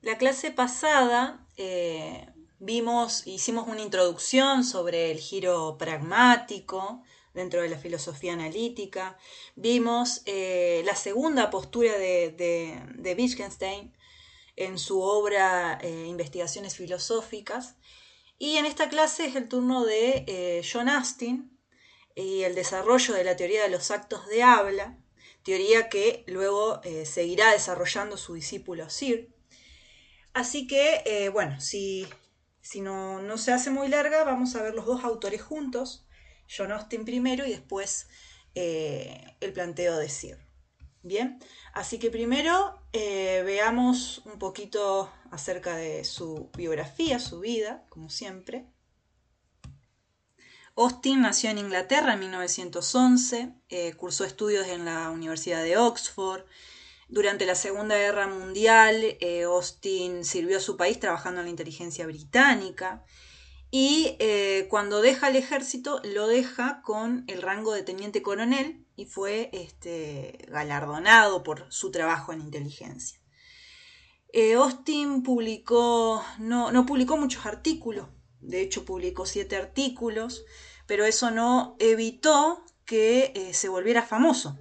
La clase pasada hicimos una introducción sobre el giro pragmático dentro de la filosofía analítica. Vimos la segunda postura de Wittgenstein en su obra Investigaciones Filosóficas. Y en esta clase es el turno de John Austin y el desarrollo de la teoría de los actos de habla, teoría que luego seguirá desarrollando su discípulo Searle. Así que, bueno, si no se hace muy larga, vamos a ver los dos autores juntos, John Austin primero y después el planteo de Searle. Bien, así que primero veamos un poquito acerca de su biografía, su vida, como siempre. Austin nació en Inglaterra en 1911, cursó estudios en la Universidad de Oxford. Durante la Segunda Guerra Mundial, Austin sirvió a su país trabajando en la inteligencia británica y cuando deja el ejército lo deja con el rango de teniente coronel y fue galardonado por su trabajo en inteligencia. Austin no publicó muchos artículos, de hecho publicó 7 artículos, pero eso no evitó que se volviera famoso.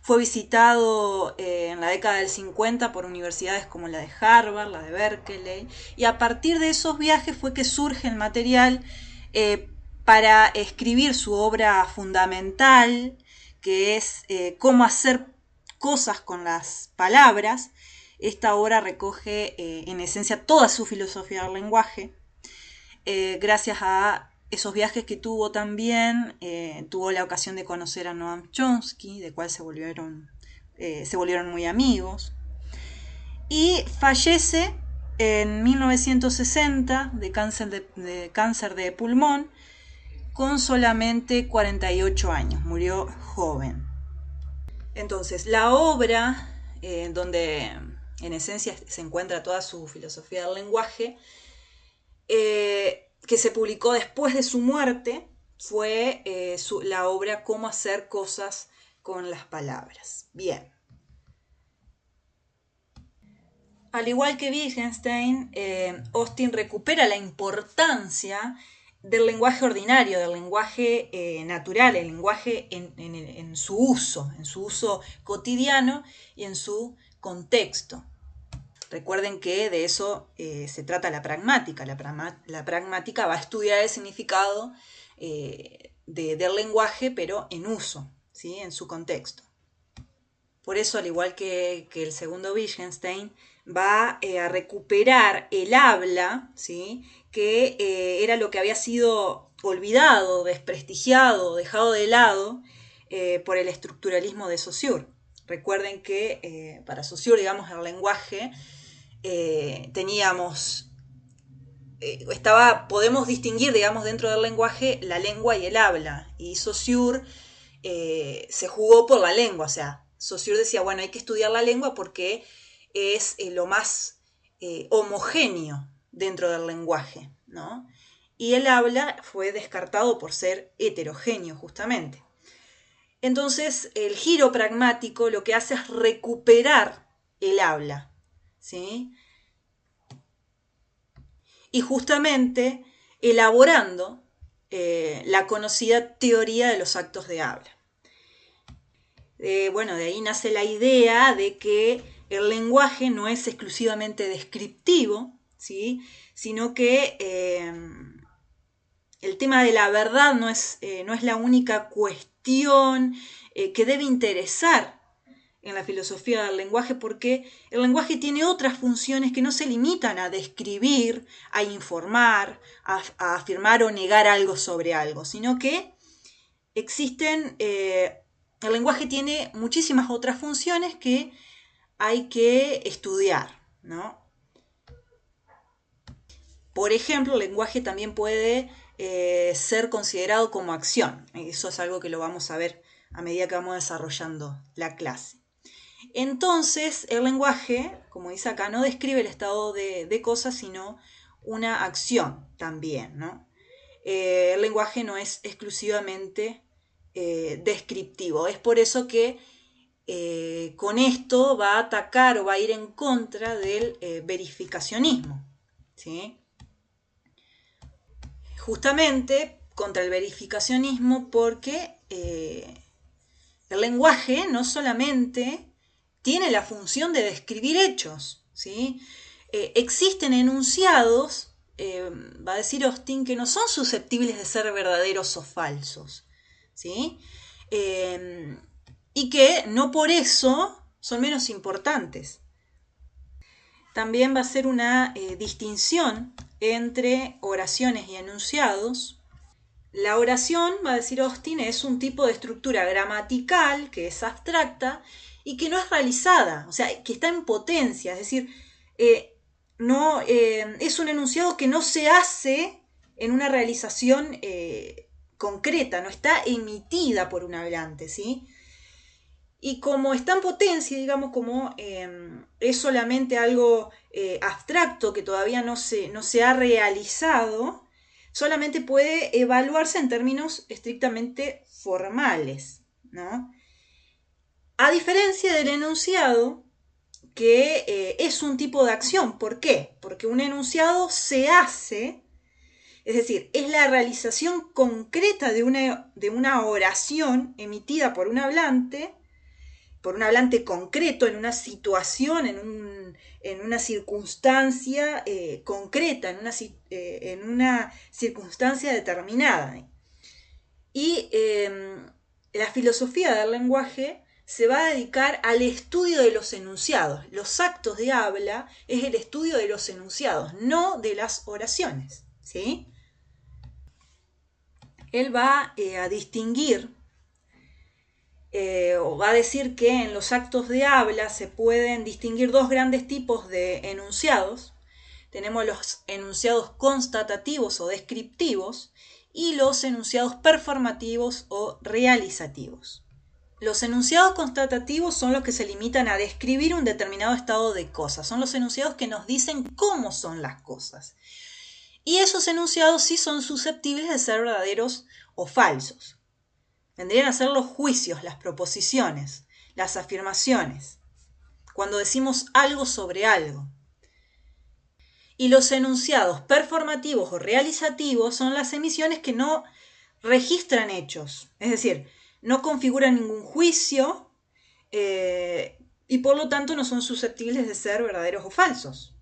Fue visitado en la década del 50 por universidades como la de Harvard, la de Berkeley, y a partir de esos viajes fue que surge el material para escribir su obra fundamental, que es Cómo hacer cosas con las palabras. Esta obra recoge en esencia toda su filosofía del lenguaje, gracias a esos viajes que tuvo también, tuvo la ocasión de conocer a Noam Chomsky, de cual se volvieron muy amigos. Y fallece en 1960 de cáncer de pulmón con solamente 48 años, murió joven. Entonces, la obra, donde en esencia se encuentra toda su filosofía del lenguaje, que se publicó después de su muerte, fue la obra Cómo hacer cosas con las palabras. Bien. Al igual que Wittgenstein, Austin recupera la importancia del lenguaje ordinario, del lenguaje natural, el lenguaje en su uso cotidiano y en su contexto. Recuerden que de eso se trata la pragmática. La pragmática va a estudiar el significado del lenguaje, pero en uso, ¿sí? En su contexto. Por eso, al igual que el segundo Wittgenstein, va a recuperar el habla, ¿sí? Que era lo que había sido olvidado, desprestigiado, dejado de lado por el estructuralismo de Saussure. Recuerden que para Saussure, digamos, el lenguaje podemos distinguir, digamos, dentro del lenguaje la lengua y el habla, y Saussure se jugó por la lengua, o sea, Saussure decía, bueno, hay que estudiar la lengua porque es lo más homogéneo dentro del lenguaje, ¿no? Y el habla fue descartado por ser heterogéneo, justamente. Entonces, el giro pragmático lo que hace es recuperar el habla, ¿sí? Y justamente elaborando la conocida teoría de los actos de habla. Bueno, de ahí nace la idea de que el lenguaje no es exclusivamente descriptivo, ¿sí? Sino que el tema de la verdad no es la única cuestión que debe interesar en la filosofía del lenguaje, porque el lenguaje tiene otras funciones que no se limitan a describir, a informar, a afirmar o negar algo sobre algo, sino que existen, el lenguaje tiene muchísimas otras funciones que hay que estudiar, ¿no? Por ejemplo, el lenguaje también puede ser considerado como acción. Eso es algo que lo vamos a ver a medida que vamos desarrollando la clase. Entonces, el lenguaje, como dice acá, no describe el estado de cosas, sino una acción también, ¿no? El lenguaje no es exclusivamente descriptivo. Es por eso que con esto va a atacar o va a ir en contra del verificacionismo, ¿sí? Justamente contra el verificacionismo porque el lenguaje no solamente tiene la función de describir hechos, ¿sí? Existen enunciados, va a decir Austin, que no son susceptibles de ser verdaderos o falsos, ¿sí? Y que no por eso son menos importantes. También va a ser una distinción entre oraciones y enunciados. La oración, va a decir Austin, es un tipo de estructura gramatical que es abstracta y que no es realizada, o sea, que está en potencia, es decir, no, es un enunciado que no se hace en una realización concreta, no está emitida por un hablante, ¿sí? Y como está en potencia, digamos, como es solamente algo abstracto que todavía no se ha realizado, solamente puede evaluarse en términos estrictamente formales, ¿no? A diferencia del enunciado, que es un tipo de acción. ¿Por qué? Porque un enunciado se hace, es decir, es la realización concreta de una oración emitida por un hablante concreto, en una situación, en una circunstancia concreta, en una circunstancia determinada. Y la filosofía del lenguaje se va a dedicar al estudio de los enunciados. Los actos de habla es el estudio de los enunciados, no de las oraciones, ¿sí? Él va a distinguir o va a decir que en los actos de habla se pueden distinguir dos grandes tipos de enunciados. Tenemos los enunciados constatativos o descriptivos y los enunciados performativos o realizativos. Los enunciados constatativos son los que se limitan a describir un determinado estado de cosas. Son los enunciados que nos dicen cómo son las cosas. Y esos enunciados sí son susceptibles de ser verdaderos o falsos. Vendrían a ser los juicios, las proposiciones, las afirmaciones, cuando decimos algo sobre algo. Y los enunciados performativos o realizativos son las emisiones que no registran hechos, es decir, no configuran ningún juicio y por lo tanto no son susceptibles de ser verdaderos o falsos.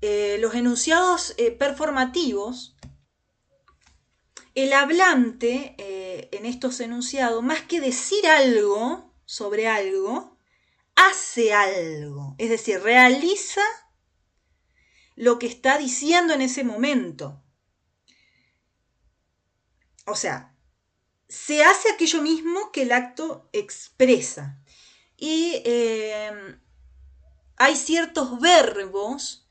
Los enunciados performativos, el hablante en estos enunciados, más que decir algo sobre algo, hace algo, es decir, realiza lo que está diciendo en ese momento. O sea, se hace aquello mismo que el acto expresa. Y hay ciertos verbos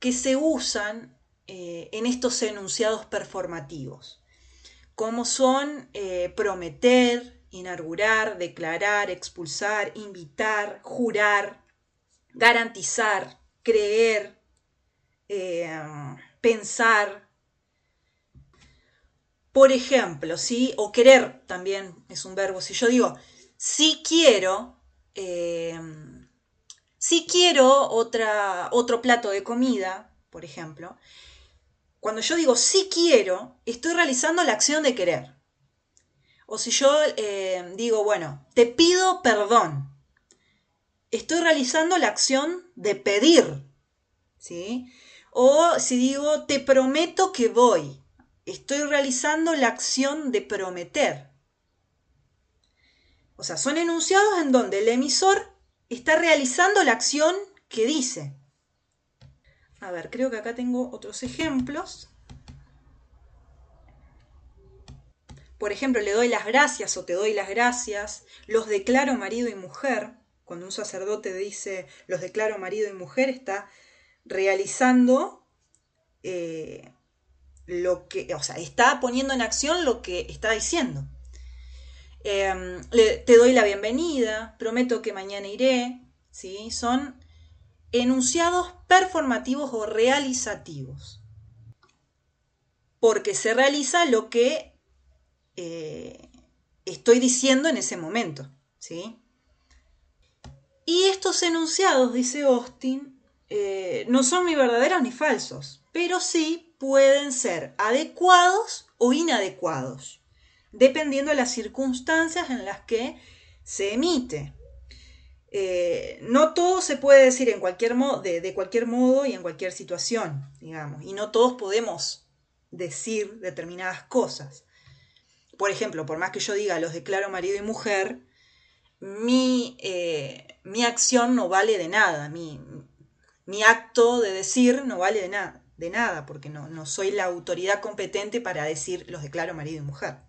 que se usan en estos enunciados performativos, como son prometer, inaugurar, declarar, expulsar, invitar, jurar, garantizar, creer, pensar. Por ejemplo, ¿sí? O querer también es un verbo. Si yo digo, si quiero otro plato de comida, por ejemplo, cuando yo digo sí quiero, estoy realizando la acción de querer. O si yo digo, bueno, te pido perdón, estoy realizando la acción de pedir, ¿sí? O si digo, te prometo que voy, estoy realizando la acción de prometer. O sea, son enunciados en donde el emisor está realizando la acción que dice. A ver, creo que acá tengo otros ejemplos. Por ejemplo, le doy las gracias o te doy las gracias. Los declaro marido y mujer. Cuando un sacerdote dice los declaro marido y mujer, está realizando lo que, o sea, está poniendo en acción lo que está diciendo. Te doy la bienvenida, prometo que mañana iré, ¿sí? Son enunciados performativos o realizativos, porque se realiza lo que estoy diciendo en ese momento, ¿sí? Y estos enunciados, dice Austin, no son ni verdaderos ni falsos, pero sí pueden ser adecuados o inadecuados, dependiendo de las circunstancias en las que se emite. No todo se puede decir en cualquier de cualquier modo y en cualquier situación, digamos, y no todos podemos decir determinadas cosas. Por ejemplo, por más que yo diga los declaro marido y mujer, mi acción no vale de nada, mi acto de decir no vale de nada porque no soy la autoridad competente para decir los declaro marido y mujer.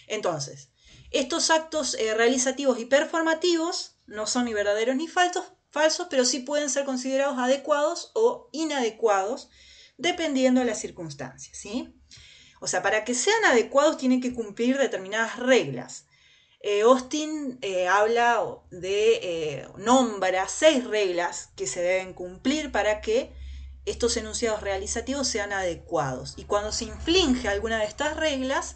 Entonces, estos actos realizativos y performativos no son ni verdaderos ni falsos, pero sí pueden ser considerados adecuados o inadecuados dependiendo de las circunstancias, ¿sí? O sea, para que sean adecuados tienen que cumplir determinadas reglas. Austin nombra 6 reglas que se deben cumplir para que estos enunciados realizativos sean adecuados. Y cuando se infringe alguna de estas reglas,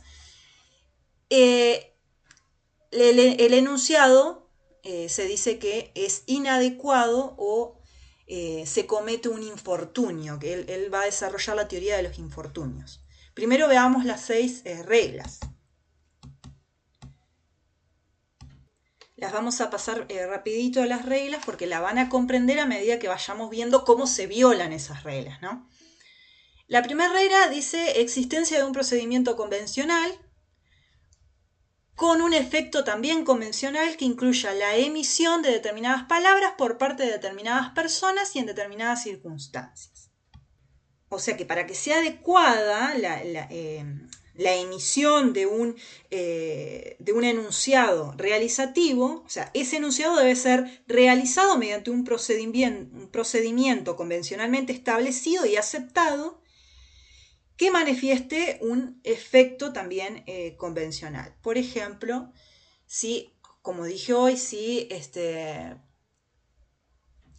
el enunciado se dice que es inadecuado o se comete un infortunio, que él va a desarrollar la teoría de los infortunios. Primero veamos las 6 reglas. Las vamos a pasar rapidito a las reglas porque la van a comprender a medida que vayamos viendo cómo se violan esas reglas, ¿no? La primera regla dice existencia de un procedimiento convencional con un efecto también convencional que incluya la emisión de determinadas palabras por parte de determinadas personas y en determinadas circunstancias. O sea que para que sea adecuada la emisión de un enunciado realizativo, o sea, ese enunciado debe ser realizado mediante un procedimiento convencionalmente establecido y aceptado que manifieste un efecto también convencional. Por ejemplo, si, como dije hoy, si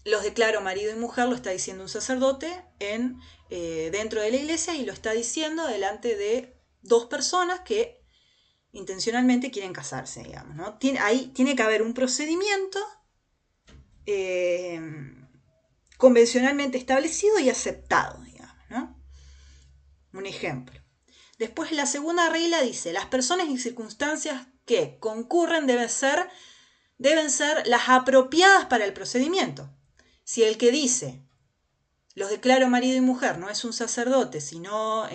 los declaro marido y mujer, lo está diciendo un sacerdote dentro de la iglesia y lo está diciendo delante de 2 personas que intencionalmente quieren casarse, digamos, ¿no? Ahí tiene que haber un procedimiento convencionalmente establecido y aceptado, digamos, ¿no? Un ejemplo. Después la segunda regla dice, las personas y circunstancias que concurren deben ser las apropiadas para el procedimiento. Si el que dice, los declaro marido y mujer, no es un sacerdote, sino,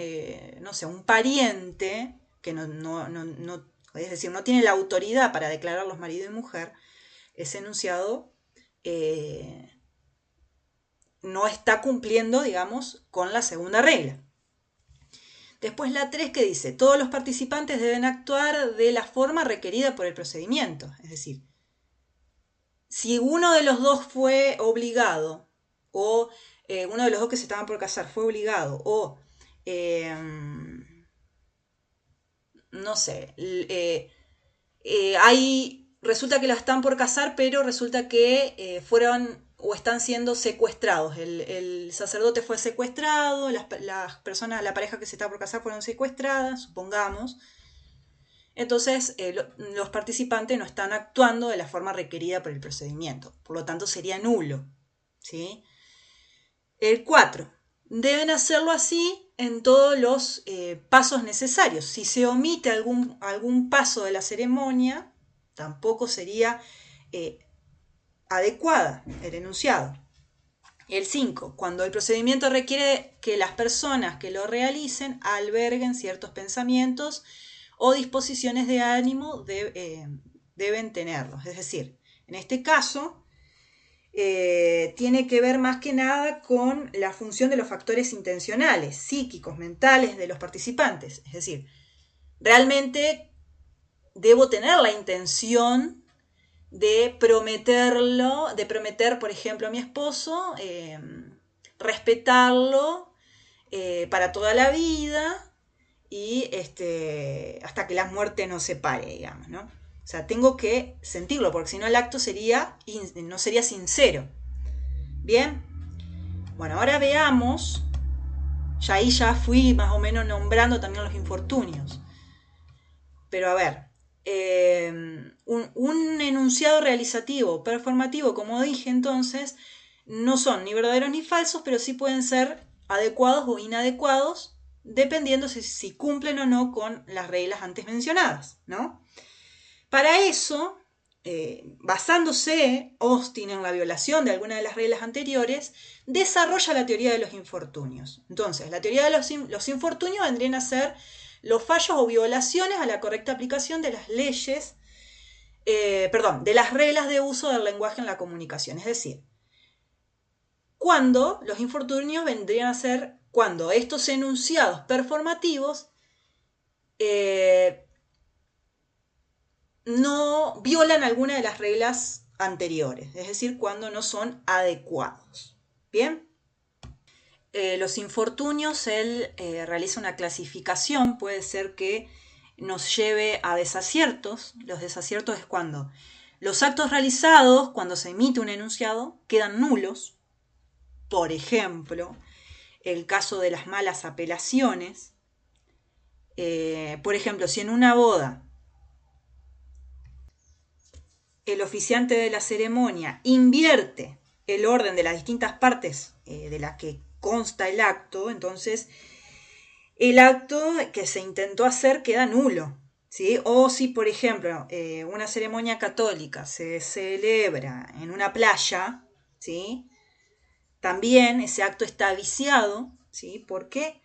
no sé, un pariente, que es decir, no tiene la autoridad para declararlos marido y mujer, ese enunciado no está cumpliendo, digamos, con la segunda regla. Después la 3 que dice, todos los participantes deben actuar de la forma requerida por el procedimiento. Es decir, si uno de los dos fue obligado, o uno de los dos que se estaban por casar fue obligado, o no sé, resulta que la están por casar, pero resulta que fueron o están siendo secuestrados. El sacerdote fue secuestrado, las personas, la pareja que se está por casar fueron secuestradas, supongamos. Entonces, los participantes no están actuando de la forma requerida por el procedimiento. Por lo tanto, sería nulo, ¿sí? El 4. Deben hacerlo así en todos los pasos necesarios. Si se omite algún paso de la ceremonia, tampoco sería adecuada el enunciado. El 5. Cuando el procedimiento requiere que las personas que lo realicen alberguen ciertos pensamientos o disposiciones de ánimo deben tenerlos. Es decir, en este caso tiene que ver más que nada con la función de los factores intencionales, psíquicos, mentales de los participantes. Es decir, realmente debo tener la intención de prometer, por ejemplo, a mi esposo, respetarlo para toda la vida y hasta que la muerte nos separe, digamos, ¿no? O sea, tengo que sentirlo, porque si no el acto no sería sincero. Bien, bueno, ahora veamos, ahí ya fui más o menos nombrando también los infortunios. Pero a ver, un enunciado realizativo, performativo, como dije entonces, no son ni verdaderos ni falsos, pero sí pueden ser adecuados o inadecuados, dependiendo si cumplen o no con las reglas antes mencionadas, ¿no? Para eso, basándose Austin en la violación de alguna de las reglas anteriores, desarrolla la teoría de los infortunios. Entonces, la teoría de los infortunios vendrían a ser los fallos o violaciones a la correcta aplicación de las leyes, de las reglas de uso del lenguaje en la comunicación. Es decir, cuando los infortunios vendrían a ser cuando estos enunciados performativos no violan alguna de las reglas anteriores, es decir, cuando no son adecuados. Bien. Los infortunios, él realiza una clasificación, puede ser que nos lleve a desaciertos. Los desaciertos es cuando los actos realizados, cuando se emite un enunciado, quedan nulos. Por ejemplo, el caso de las malas apelaciones. Por ejemplo, si en una boda el oficiante de la ceremonia invierte el orden de las distintas partes de las que consta el acto, entonces el acto que se intentó hacer queda nulo, ¿sí? O si, por ejemplo, una ceremonia católica se celebra en una playa, ¿sí? También ese acto está viciado, ¿sí? ¿Por qué?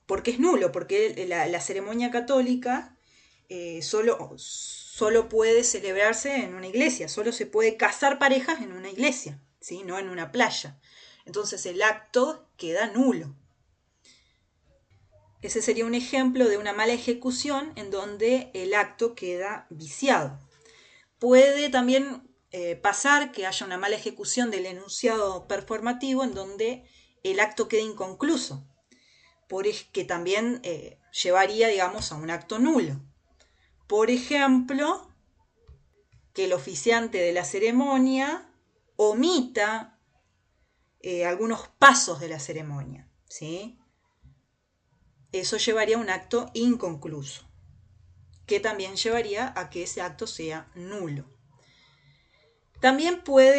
Porque es nulo, porque la ceremonia católica solo puede celebrarse en una iglesia, solo se puede casar parejas en una iglesia, ¿sí? No en una playa. Entonces el acto queda nulo. Ese sería un ejemplo de una mala ejecución en donde el acto queda viciado. Puede también pasar que haya una mala ejecución del enunciado performativo en donde el acto queda inconcluso, que también llevaría, digamos, a un acto nulo. Por ejemplo, que el oficiante de la ceremonia omita algunos pasos de la ceremonia, ¿sí? Eso llevaría a un acto inconcluso, que también llevaría a que ese acto sea nulo. También puede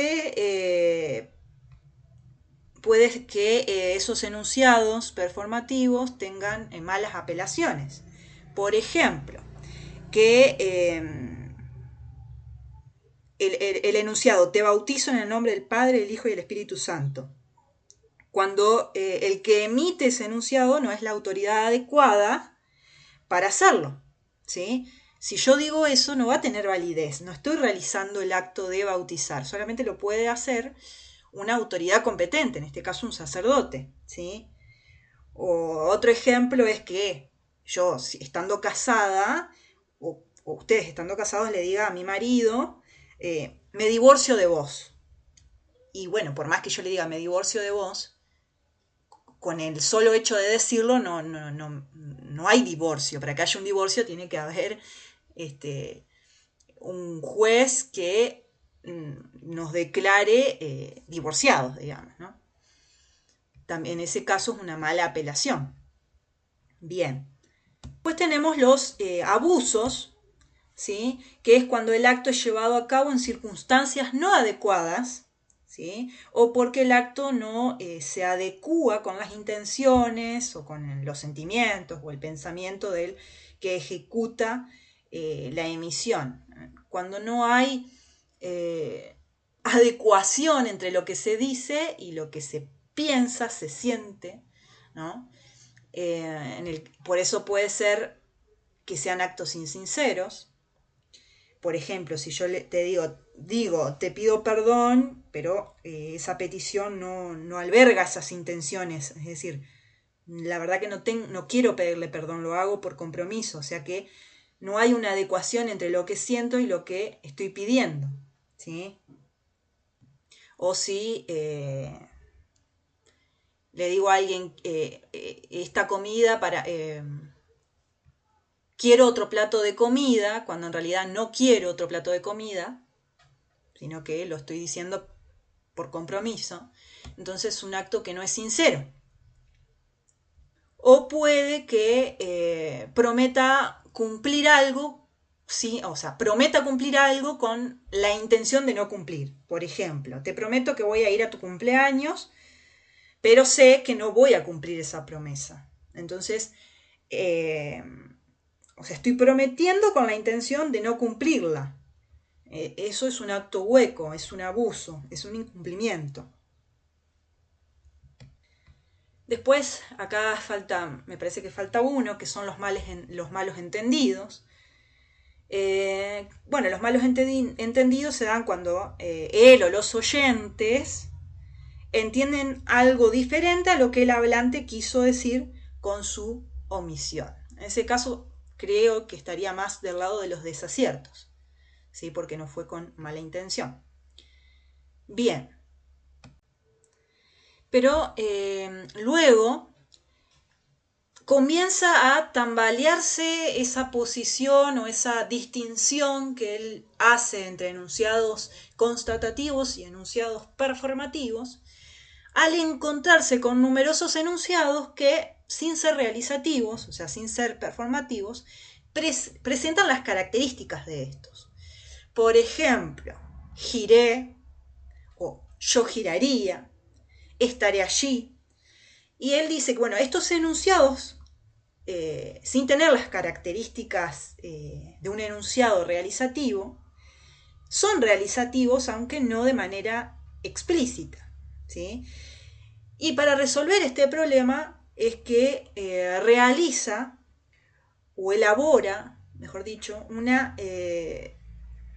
que esos enunciados performativos tengan malas apelaciones. Por ejemplo, que el enunciado, te bautizo en el nombre del Padre, del Hijo y del Espíritu Santo. Cuando el que emite ese enunciado no es la autoridad adecuada para hacerlo, ¿sí? Si yo digo eso, no va a tener validez. No estoy realizando el acto de bautizar. Solamente lo puede hacer una autoridad competente, en este caso un sacerdote, ¿sí? O otro ejemplo es que yo, estando casada, o ustedes estando casados, le diga a mi marido, me divorcio de vos. Y bueno, por más que yo le diga me divorcio de vos, con el solo hecho de decirlo no hay divorcio. Para que haya un divorcio tiene que haber un juez que nos declare divorciados, digamos, ¿no? También en ese caso es una mala apelación. Bien. Después tenemos los abusos, ¿sí? Que es cuando el acto es llevado a cabo en circunstancias no adecuadas, ¿sí? O porque el acto no se adecúa con las intenciones o con los sentimientos o el pensamiento del que ejecuta la emisión. Cuando no hay adecuación entre lo que se dice y lo que se piensa, se siente, ¿no? Por eso puede ser que sean actos insinceros. Por ejemplo, si yo te digo, te pido perdón, pero esa petición no alberga esas intenciones. Es decir, la verdad que no quiero pedirle perdón, lo hago por compromiso. O sea que no hay una adecuación entre lo que siento y lo que estoy pidiendo, ¿sí? O si le digo a alguien, esta comida quiero otro plato de comida, cuando en realidad no quiero otro plato de comida, sino que lo estoy diciendo por compromiso, entonces es un acto que no es sincero. O puede que prometa cumplir algo, ¿sí? O sea, prometa cumplir algo con la intención de no cumplir. Por ejemplo, te prometo que voy a ir a tu cumpleaños, pero sé que no voy a cumplir esa promesa. Entonces, o sea, estoy prometiendo con la intención de no cumplirla. Eso es un acto hueco, es un abuso, es un incumplimiento. Después, acá falta, me parece que falta uno, que son los malos entendidos. Bueno, los malos entendidos se dan cuando él o los oyentes entienden algo diferente a lo que el hablante quiso decir con su omisión. En ese caso, creo que estaría más del lado de los desaciertos, ¿sí? Porque no fue con mala intención. Bien, pero luego comienza a tambalearse esa posición o esa distinción que él hace entre enunciados constatativos y enunciados performativos, al encontrarse con numerosos enunciados que, sin ser realizativos, o sea, sin ser performativos, presentan las características de estos. Por ejemplo, giré o yo giraría, estaré allí. Y él dice que, bueno, estos enunciados, sin tener las características de un enunciado realizativo, son realizativos, aunque no de manera explícita, ¿sí? Y para resolver este problema es que realiza o elabora, mejor dicho, una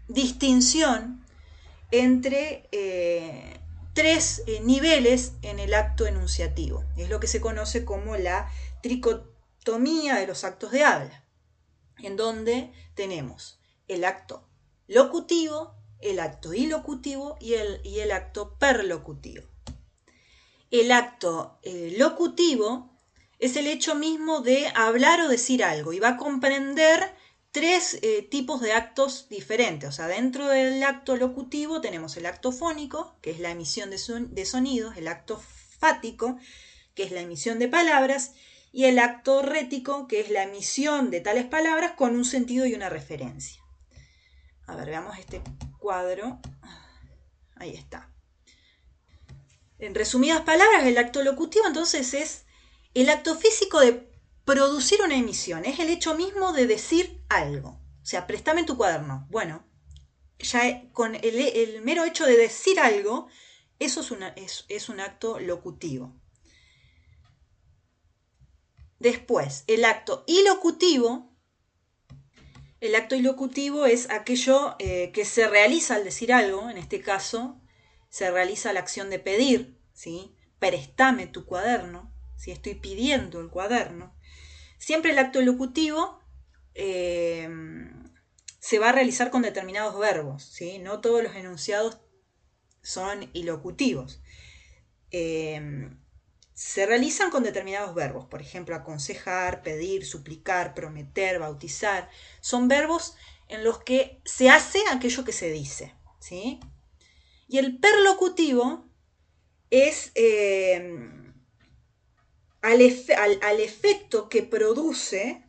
distinción entre tres niveles en el acto enunciativo. Es lo que se conoce como la tricotomía de los actos de habla, en donde tenemos el acto locutivo, el acto ilocutivo y el acto perlocutivo. El acto locutivo es el hecho mismo de hablar o decir algo y va a comprender tres tipos de actos diferentes. O sea, dentro del acto locutivo tenemos el acto fónico, que es la emisión de sonidos, el acto fático, que es la emisión de palabras, y el acto rético, que es la emisión de tales palabras con un sentido y una referencia. A ver, veamos este cuadro. Ahí está. En resumidas palabras, el acto locutivo entonces es el acto físico de producir una emisión, es el hecho mismo de decir algo. O sea, préstame tu cuaderno. Bueno, ya con el mero hecho de decir algo, eso es un acto locutivo. Después, el acto ilocutivo. El acto ilocutivo es aquello que se realiza al decir algo, en este caso, se realiza la acción de pedir, ¿sí? Préstame tu cuaderno, ¿sí? Estoy pidiendo el cuaderno. Siempre el acto ilocutivo se va a realizar con determinados verbos, ¿sí? No todos los enunciados son ilocutivos. Se realizan con determinados verbos, por ejemplo, aconsejar, pedir, suplicar, prometer, bautizar. Son verbos en los que se hace aquello que se dice, ¿sí? Y el perlocutivo es al efecto que produce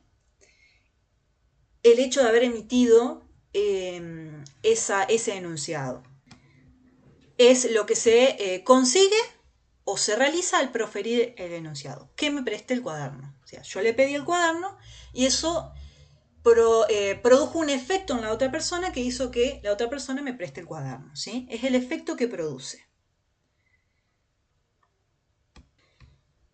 el hecho de haber emitido ese enunciado. Es lo que se consigue o se realiza al proferir el enunciado. Que me preste el cuaderno. O sea, yo le pedí el cuaderno y eso produjo un efecto en la otra persona que hizo que la otra persona me preste el cuaderno, ¿sí? Es el efecto que produce.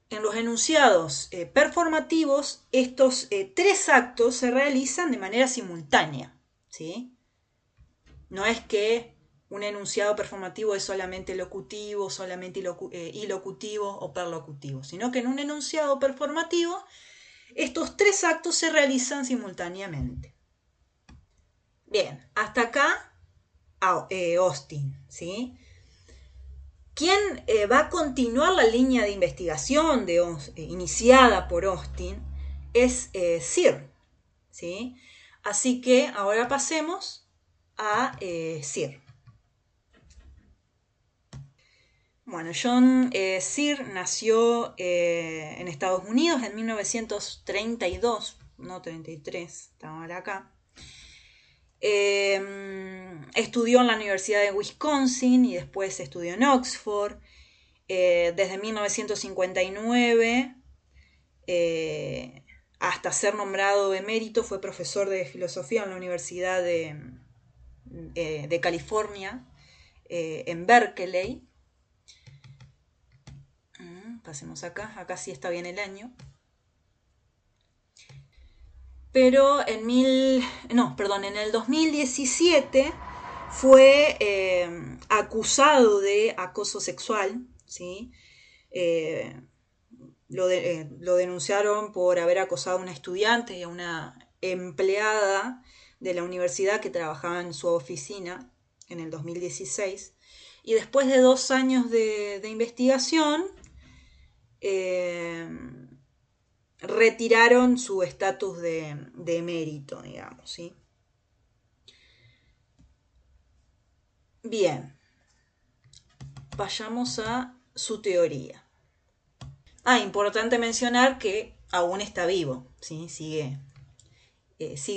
En los enunciados performativos, estos tres actos se realizan de manera simultánea, ¿sí? No es que un enunciado performativo es solamente locutivo, solamente ilocutivo o perlocutivo, sino que en un enunciado performativo estos tres actos se realizan simultáneamente. Bien, hasta acá Austin, ¿sí? ¿Quién va a continuar la línea de investigación iniciada por Austin? Es Searle, ¿sí? Así que ahora pasemos a Searle. Bueno, John Searle nació en Estados Unidos en 1932. no 33, está mal acá. Estudió en la Universidad de Wisconsin y después estudió en Oxford. Desde 1959 hasta ser nombrado emérito fue profesor de filosofía en la Universidad de California, en Berkeley. Pasemos acá sí está bien el año. Pero en el 2017 fue acusado de acoso sexual, ¿sí? Lo denunciaron por haber acosado a una estudiante y a una empleada de la universidad que trabajaba en su oficina en el 2016. Y después de 2 años de investigación, retiraron su estatus de emérito, digamos, ¿sí? Bien, vayamos a su teoría. Importante mencionar que aún está vivo, ¿sí? Sigue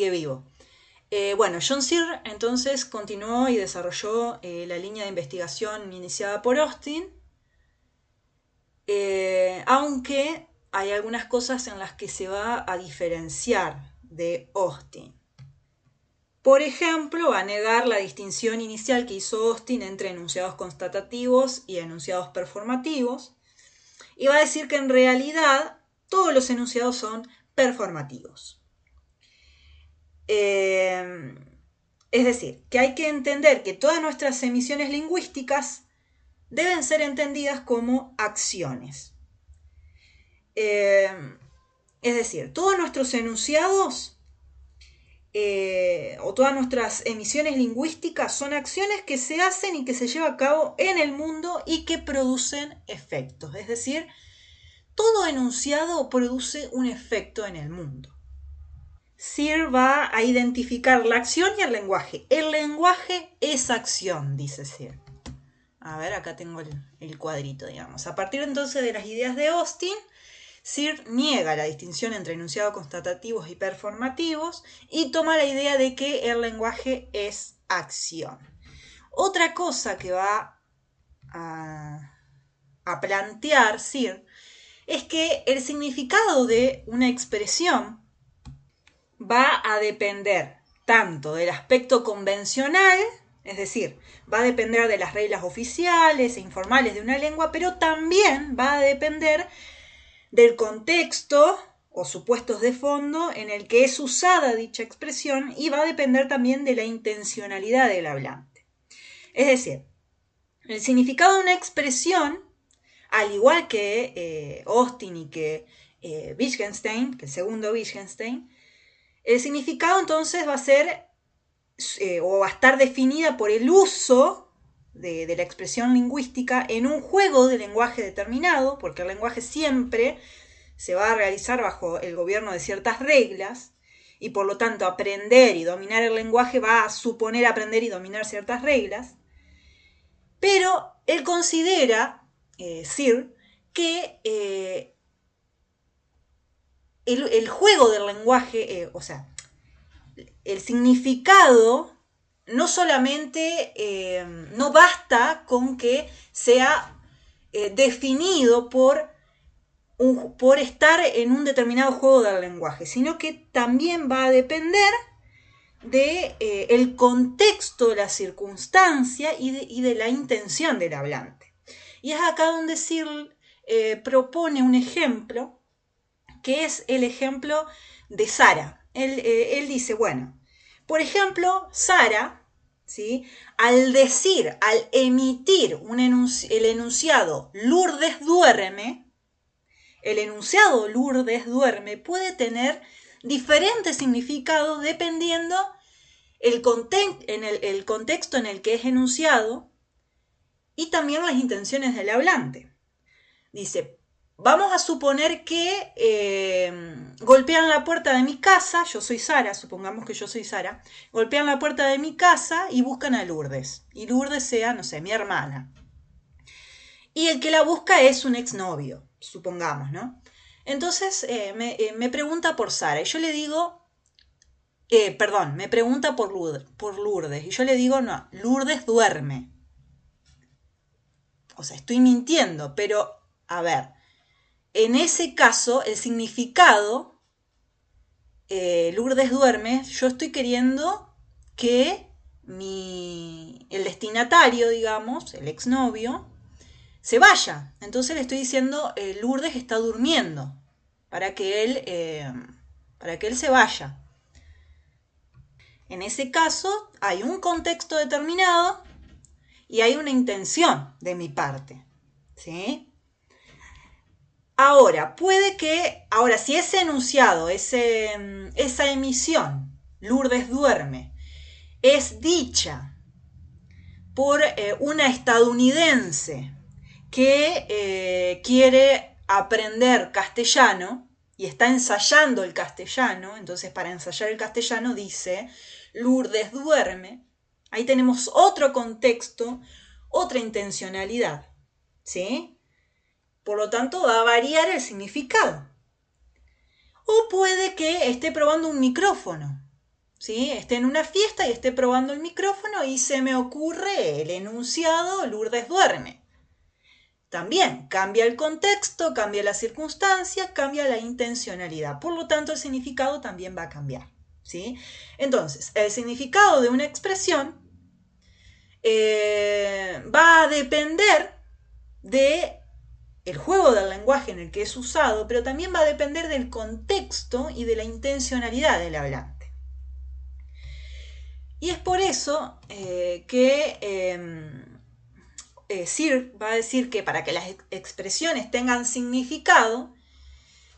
vivo. John Searle entonces continuó y desarrolló la línea de investigación iniciada por Austin, aunque hay algunas cosas en las que se va a diferenciar de Austin. Por ejemplo, va a negar la distinción inicial que hizo Austin entre enunciados constatativos y enunciados performativos, y va a decir que en realidad todos los enunciados son performativos. Es decir, que hay que entender que todas nuestras emisiones lingüísticas deben ser entendidas como acciones. Es decir, todos nuestros enunciados o todas nuestras emisiones lingüísticas son acciones que se hacen y que se llevan a cabo en el mundo y que producen efectos. Es decir, todo enunciado produce un efecto en el mundo. Searle va a identificar la acción y el lenguaje. El lenguaje es acción, dice Searle. A ver, acá tengo el cuadrito, digamos. A partir entonces de las ideas de Austin, Searle niega la distinción entre enunciados constatativos y performativos y toma la idea de que el lenguaje es acción. Otra cosa que va a plantear Searle es que el significado de una expresión va a depender tanto del aspecto convencional, es decir, va a depender de las reglas oficiales e informales de una lengua, pero también va a depender del contexto o supuestos de fondo en el que es usada dicha expresión y va a depender también de la intencionalidad del hablante. Es decir, el significado de una expresión, al igual que Austin y que Wittgenstein, que el segundo Wittgenstein, el significado entonces va a ser o va a estar definida por el uso de la expresión lingüística en un juego de lenguaje determinado, porque el lenguaje siempre se va a realizar bajo el gobierno de ciertas reglas, y por lo tanto aprender y dominar el lenguaje va a suponer aprender y dominar ciertas reglas, pero él considera, Searle, que el juego del lenguaje, o sea, el significado no solamente no basta con que sea definido por estar en un determinado juego del lenguaje, sino que también va a depender de el contexto, de la circunstancia y de la intención del hablante. Y es acá donde Searle propone un ejemplo, que es el ejemplo de Sara. Él dice, bueno, por ejemplo, Sara, ¿sí?, al emitir el enunciado Lourdes duerme, el enunciado Lourdes duerme puede tener diferentes significados dependiendo el contexto en el que es enunciado y también las intenciones del hablante. Dice, vamos a suponer que golpean la puerta de mi casa, yo soy Sara, supongamos que yo soy Sara, golpean la puerta de mi casa y buscan a Lourdes. Y Lourdes sea, no sé, mi hermana. Y el que la busca es un exnovio, supongamos, ¿no? Entonces me pregunta por Sara y yo le digo, perdón, me pregunta por Lourdes y yo le digo, no, Lourdes duerme. O sea, estoy mintiendo, pero a ver, en ese caso el significado, Lourdes duerme, yo estoy queriendo que el destinatario, digamos, el exnovio, se vaya. Entonces le estoy diciendo, Lourdes está durmiendo para que él se vaya. En ese caso hay un contexto determinado y hay una intención de mi parte, ¿sí? Ahora, si ese enunciado, esa emisión, Lourdes duerme, es dicha por una estadounidense que quiere aprender castellano y está ensayando el castellano, entonces para ensayar el castellano dice, Lourdes duerme, ahí tenemos otro contexto, otra intencionalidad, ¿sí? Por lo tanto, va a variar el significado. O puede que esté probando un micrófono, ¿sí? Esté en una fiesta y esté probando el micrófono y se me ocurre el enunciado Lourdes duerme. También cambia el contexto, cambia la circunstancia, cambia la intencionalidad. Por lo tanto, el significado también va a cambiar, ¿sí? Entonces, el significado de una expresión va a depender de el juego del lenguaje en el que es usado, pero también va a depender del contexto y de la intencionalidad del hablante. Y es por eso que Sir va a decir que para que las expresiones tengan significado,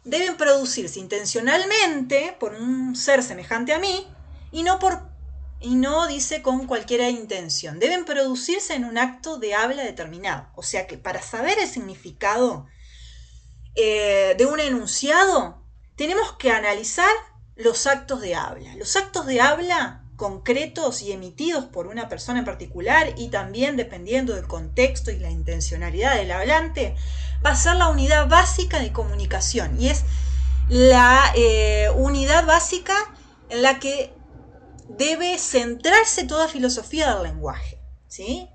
deben producirse intencionalmente por un ser semejante a mí y no dice con cualquier intención. Deben producirse en un acto de habla determinado. O sea que para saber el significado de un enunciado, tenemos que analizar los actos de habla. Los actos de habla concretos y emitidos por una persona en particular y también dependiendo del contexto y la intencionalidad del hablante, va a ser la unidad básica de comunicación y es la unidad básica en la que debe centrarse toda filosofía del lenguaje, ¿sí?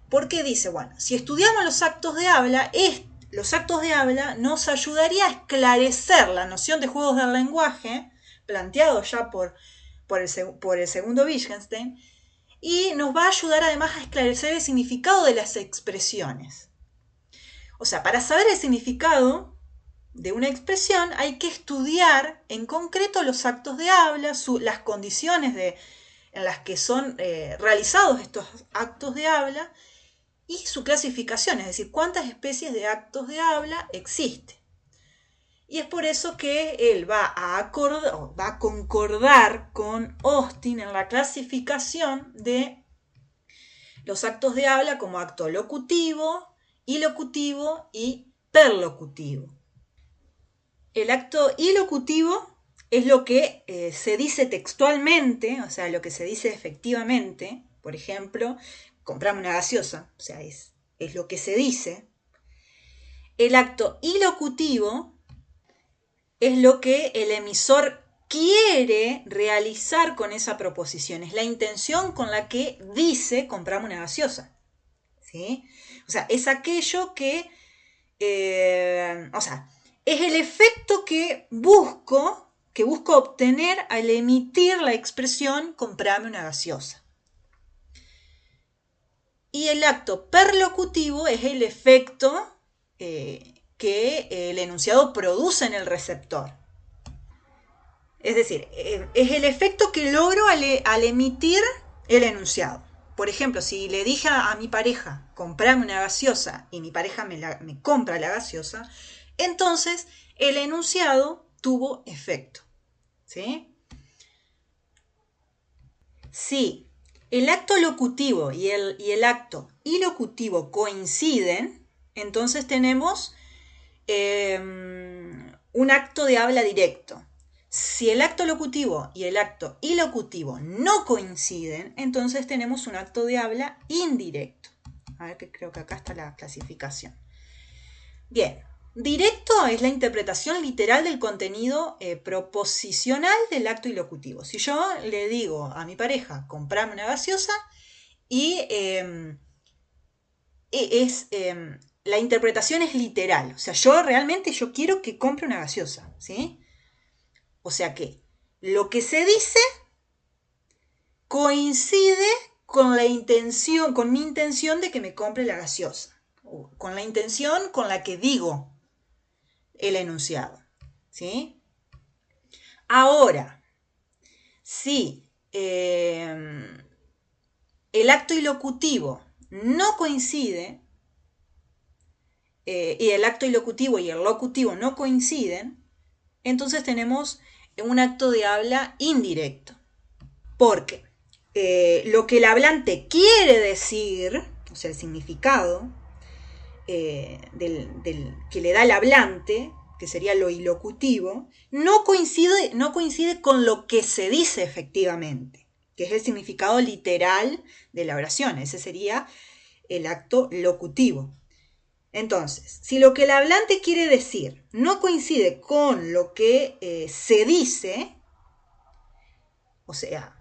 Porque dice, bueno, si estudiamos los actos de habla, los actos de habla nos ayudaría a esclarecer la noción de juegos del lenguaje, planteado ya por el segundo Wittgenstein, y nos va a ayudar además a esclarecer el significado de las expresiones. O sea, para saber el significado de una expresión hay que estudiar en concreto los actos de habla, las condiciones en las que son realizados estos actos de habla, y su clasificación, es decir, cuántas especies de actos de habla existen. Y es por eso que él va a concordar con Austin en la clasificación de los actos de habla como acto locutivo, ilocutivo y perlocutivo. El acto ilocutivo es lo que se dice textualmente, o sea, lo que se dice efectivamente. Por ejemplo, comprame una gaseosa, o sea, es lo que se dice. El acto ilocutivo es lo que el emisor quiere realizar con esa proposición, es la intención con la que dice comprame una gaseosa, ¿sí? O sea, es aquello que, es el efecto que busco obtener al emitir la expresión comprame una gaseosa. Y el acto perlocutivo es el efecto que el enunciado produce en el receptor. Es decir, es el efecto que logro al emitir el enunciado. Por ejemplo, si le dije a mi pareja, comprame una gaseosa, y mi pareja me compra la gaseosa, entonces el enunciado tuvo efecto, ¿sí? Si el acto locutivo y el acto ilocutivo coinciden, entonces tenemos un acto de habla directo. Si el acto locutivo y el acto ilocutivo no coinciden, entonces tenemos un acto de habla indirecto. A ver, que creo que acá está la clasificación. Bien, Directo es la interpretación literal del contenido proposicional del acto ilocutivo. Si yo le digo a mi pareja, comprame una gaseosa, y es, la interpretación es literal. O sea, yo quiero que compre una gaseosa, ¿sí? O sea que lo que se dice coincide con la intención, con mi intención de que me compre la gaseosa, o con la intención con la que digo el enunciado, ¿sí? Ahora, si el acto ilocutivo no coincide, y el acto ilocutivo y el locutivo no coinciden, entonces tenemos un acto de habla indirecto. Porque lo que el hablante quiere decir, o sea, el significado que le da el hablante, que sería lo ilocutivo, no coincide con lo que se dice efectivamente, que es el significado literal de la oración. Ese sería el acto locutivo. Entonces, si lo que el hablante quiere decir no coincide con lo que se dice, o sea,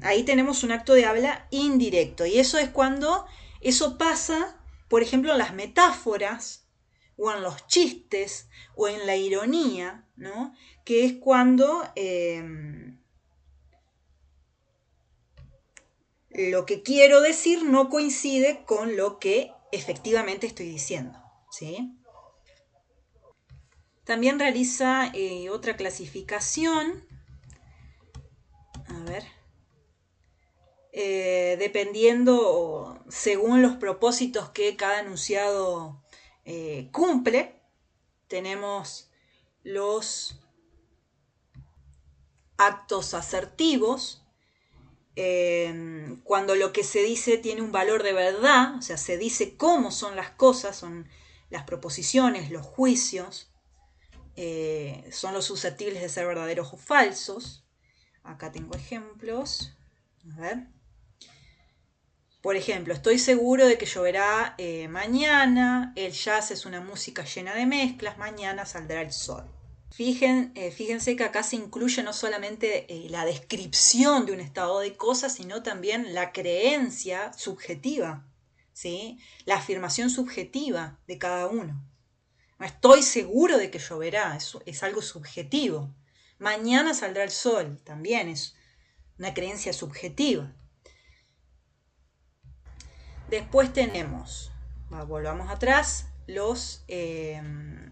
ahí tenemos un acto de habla indirecto. Y eso es cuando eso pasa, por ejemplo, en las metáforas, o en los chistes, o en la ironía, ¿no? Que es cuando lo que quiero decir no coincide con lo que efectivamente estoy diciendo, ¿sí? También realiza otra clasificación. A ver. Dependiendo según los propósitos que cada enunciado cumple, tenemos los actos asertivos, cuando lo que se dice tiene un valor de verdad, o sea, se dice cómo son las cosas, son las proposiciones, los juicios, son los susceptibles de ser verdaderos o falsos. Acá tengo ejemplos. A ver. Por ejemplo, estoy seguro de que lloverá mañana, el jazz es una música llena de mezclas, mañana saldrá el sol. Fíjense que acá se incluye no solamente la descripción de un estado de cosas, sino también la creencia subjetiva, ¿sí? La afirmación subjetiva de cada uno. No estoy seguro de que lloverá, es algo subjetivo. Mañana saldrá el sol, también es una creencia subjetiva. Después tenemos, volvamos atrás, los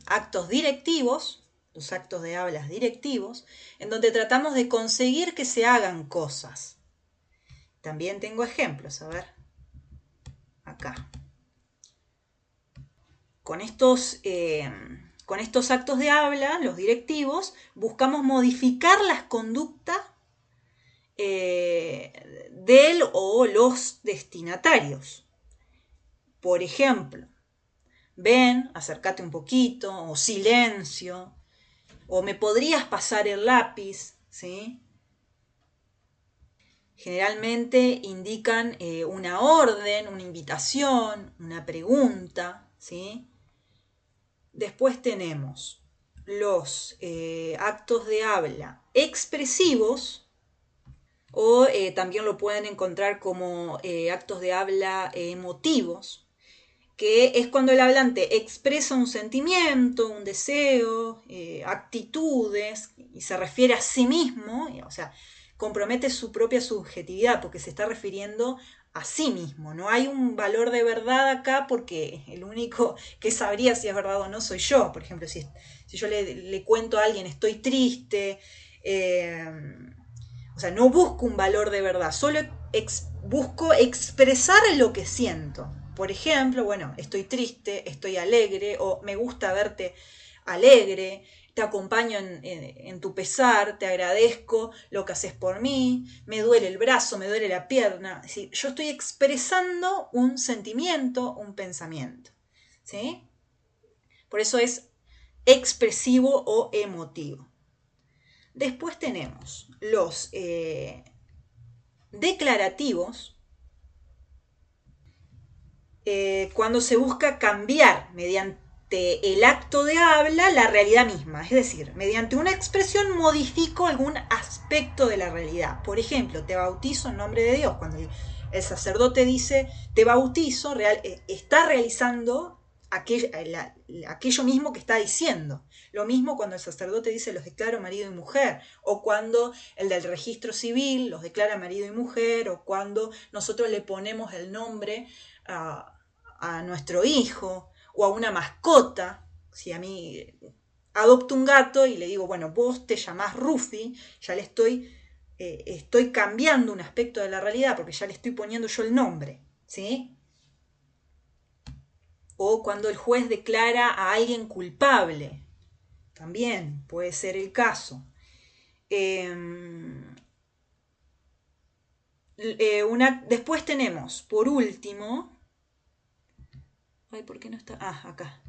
actos directivos, los actos de hablas directivos, en donde tratamos de conseguir que se hagan cosas. También tengo ejemplos, a ver, acá. Con estos actos de habla, los directivos, buscamos modificar las conductas del o los destinatarios. Por ejemplo, ven, acércate un poquito, o silencio, o me podrías pasar el lápiz, ¿sí? Generalmente indican una orden, una invitación, una pregunta, ¿sí? Después tenemos los actos de habla expresivos, o también lo pueden encontrar como actos de habla emotivos, que es cuando el hablante expresa un sentimiento, un deseo, actitudes, y se refiere a sí mismo, o sea, compromete su propia subjetividad, porque se está refiriendo a sí mismo. No hay un valor de verdad acá, porque el único que sabría si es verdad o no soy yo. Por ejemplo, si yo le cuento a alguien estoy triste, o sea, no busco un valor de verdad, solo busco expresar lo que siento. Por ejemplo, bueno, estoy triste, estoy alegre, o me gusta verte alegre, te acompaño en tu pesar, te agradezco lo que haces por mí, me duele el brazo, me duele la pierna. Es decir, yo estoy expresando un sentimiento, un pensamiento, ¿sí? Por eso es expresivo o emotivo. Después tenemos los declarativos, cuando se busca cambiar mediante el acto de habla la realidad misma. Es decir, mediante una expresión modifico algún aspecto de la realidad. Por ejemplo, te bautizo en nombre de Dios. Cuando el sacerdote dice te bautizo, está realizando aquello mismo que está diciendo. Lo mismo cuando el sacerdote dice los declaro marido y mujer, o cuando el del registro civil los declara marido y mujer, o cuando nosotros le ponemos el nombre a nuestro hijo o a una mascota. Si a mí adopto un gato y le digo, bueno, vos te llamás Rufi, ya le estoy cambiando un aspecto de la realidad porque ya le estoy poniendo yo el nombre, ¿sí? O cuando el juez declara a alguien culpable, también puede ser el caso. Después tenemos, por último, ¿por qué no está? Acá.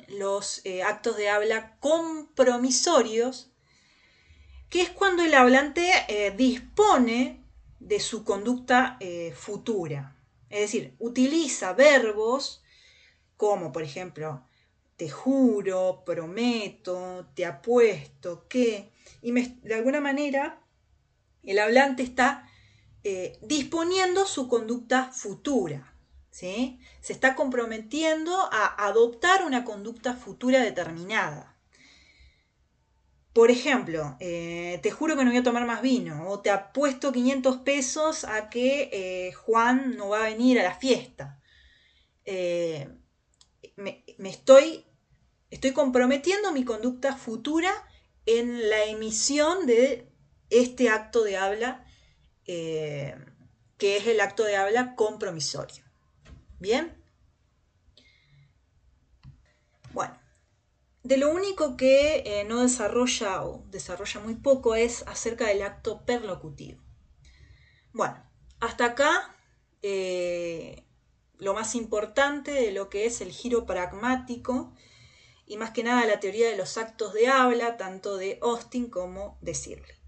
Los actos de habla compromisorios, que es cuando el hablante dispone de su conducta futura. Es decir, utiliza verbos como, por ejemplo, te juro, prometo, te apuesto, que, y de alguna manera el hablante está disponiendo su conducta futura, ¿sí? Se está comprometiendo a adoptar una conducta futura determinada. Por ejemplo, te juro que no voy a tomar más vino, o te apuesto 500 pesos a que Juan no va a venir a la fiesta. Estoy comprometiendo mi conducta futura en la emisión de este acto de habla, que es el acto de habla compromisorio. ¿Bien? Bueno, de lo único que no desarrolla o desarrolla muy poco es acerca del acto perlocutivo. Bueno, hasta acá lo más importante de lo que es el giro pragmático y más que nada la teoría de los actos de habla, tanto de Austin como de Searle.